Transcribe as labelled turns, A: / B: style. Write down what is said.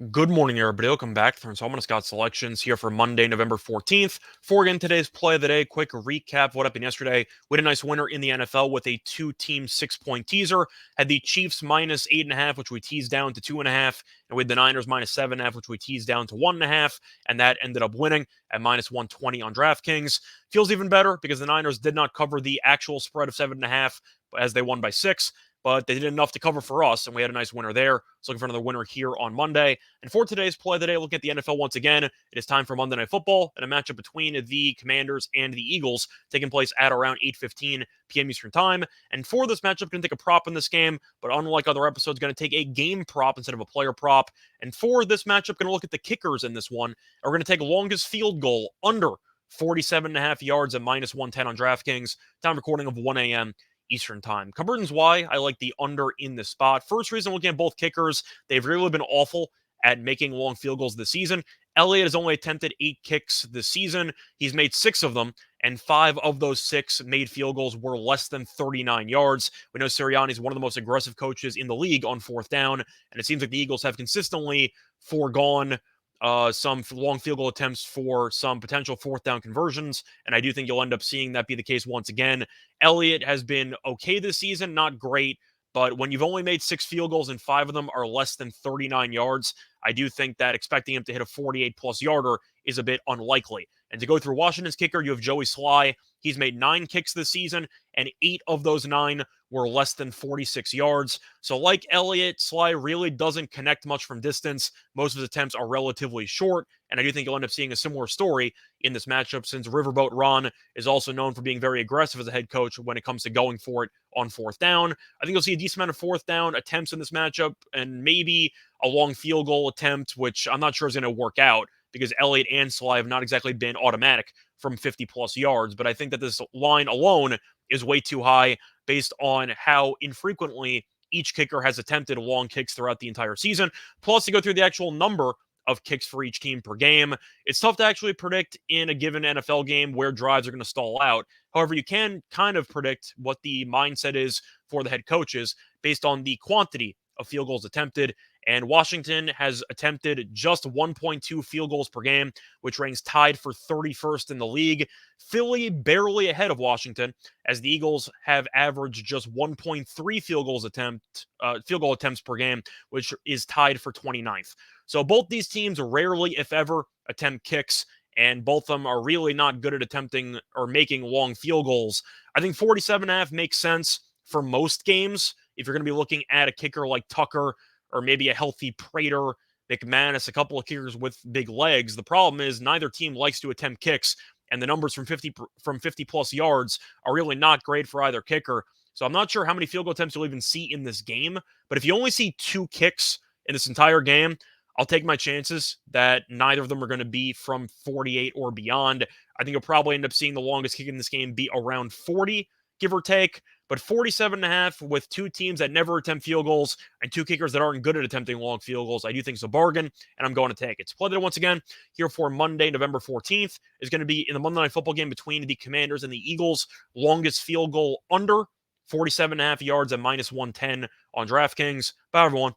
A: Good morning, everybody. Welcome back to Installment of Scott Selections here for Monday, November 14th. For again, today's play of the day, quick recap of what happened yesterday. We had a nice winner in the NFL with a two-team 6-point teaser. Had the Chiefs minus 8.5, which we teased down to 2.5, and we had the Niners minus 7.5, which we teased down to 1.5, and that ended up winning at minus 120 on DraftKings. Feels even better because the Niners did not cover the actual spread of 7.5 as they won by 6. But they did enough to cover for us, and we had a nice winner there. So looking for another winner here on Monday. And for today's play of the day, looking at the NFL once again, it is time for Monday Night Football and a matchup between the Commanders and the Eagles, taking place at around 8:15 p.m. Eastern Time. And for this matchup, going to take a prop in this game, but unlike other episodes, going to take a game prop instead of a player prop. And for this matchup, going to look at the kickers in this one. And we're going to take longest field goal under 47.5 yards at minus 110 on DraftKings. Time recording of 1 a.m. Eastern Time. Couple reasons why I like the under in this spot. First reason, looking at both kickers, they've really been awful at making long field goals this season. Elliott has only attempted 8 kicks this season. He's made 6 of them, and 5 of those 6 made field goals were less than 39 yards. We know Sirianni is one of the most aggressive coaches in the league on fourth down, and it seems like the Eagles have consistently foregone some long field goal attempts for some potential fourth down conversions, and I do think you'll end up seeing that be the case once again. Elliott has been okay this season, not great, but when you've only made 6 field goals and 5 of them are less than 39 yards, I do think that expecting him to hit a 48-plus yarder is a bit unlikely. And to go through Washington's kicker, you have Joey Sly. He's made 9 kicks this season, and 8 of those 9 were less than 46 yards. So like Elliott, Sly really doesn't connect much from distance. Most of his attempts are relatively short, and I do think you'll end up seeing a similar story in this matchup since Riverboat Ron is also known for being very aggressive as a head coach when it comes to going for it on fourth down. I think you'll see a decent amount of fourth down attempts in this matchup and maybe a long field goal attempt, which I'm not sure is going to work out because Elliott and Sly have not exactly been automatic from 50-plus yards. But I think that this line alone is way too high based on how infrequently each kicker has attempted long kicks throughout the entire season. Plus, to go through the actual number of kicks for each team per game, it's tough to actually predict in a given NFL game where drives are going to stall out. However, you can kind of predict what the mindset is for the head coaches based on the quantity of field goals attempted. And Washington has attempted just 1.2 field goals per game, which ranks tied for 31st in the league. Philly barely ahead of Washington, as the Eagles have averaged just 1.3 field goal attempts per game, which is tied for 29th. So both these teams rarely, if ever, attempt kicks, and both of them are really not good at attempting or making long field goals. I think 47.5 makes sense for most games. If you're going to be looking at a kicker like Tucker or maybe a healthy Prater, McManus, a couple of kickers with big legs, the problem is neither team likes to attempt kicks, and the numbers from 50 plus yards are really not great for either kicker. So I'm not sure how many field goal attempts you'll even see in this game, but if you only see 2 kicks in this entire game, I'll take my chances that neither of them are going to be from 48 or beyond. I think you'll probably end up seeing the longest kick in this game be around 40, give or take. But 47.5 with 2 teams that never attempt field goals and 2 kickers that aren't good at attempting long field goals, I do think it's a bargain, and I'm going to take it. So play that once again here for Monday, November 14th, is going to be in the Monday Night Football game between the Commanders and the Eagles. Longest field goal under 47.5 yards at minus 110 on DraftKings. Bye, everyone.